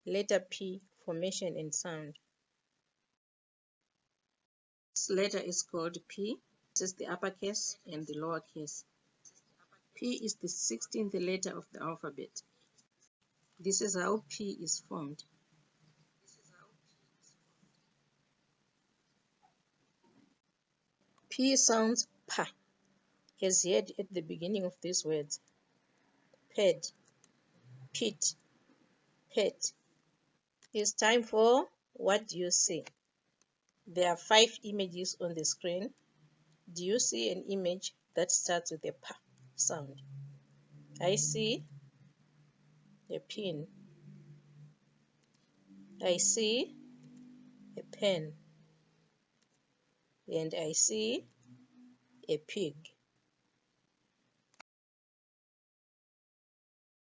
Letter P, formation and sound. This letter is called P. This is the uppercase and the lowercase. P is the 16th letter of the alphabet. This is how P is formed. P sounds P, as heard at the beginning of these words. Ped, pit, pet. It's time for What Do You See? There are 5 images on the screen. Do you see an image that starts with a P sound? I see a pin. I see a pen. And I see a pig.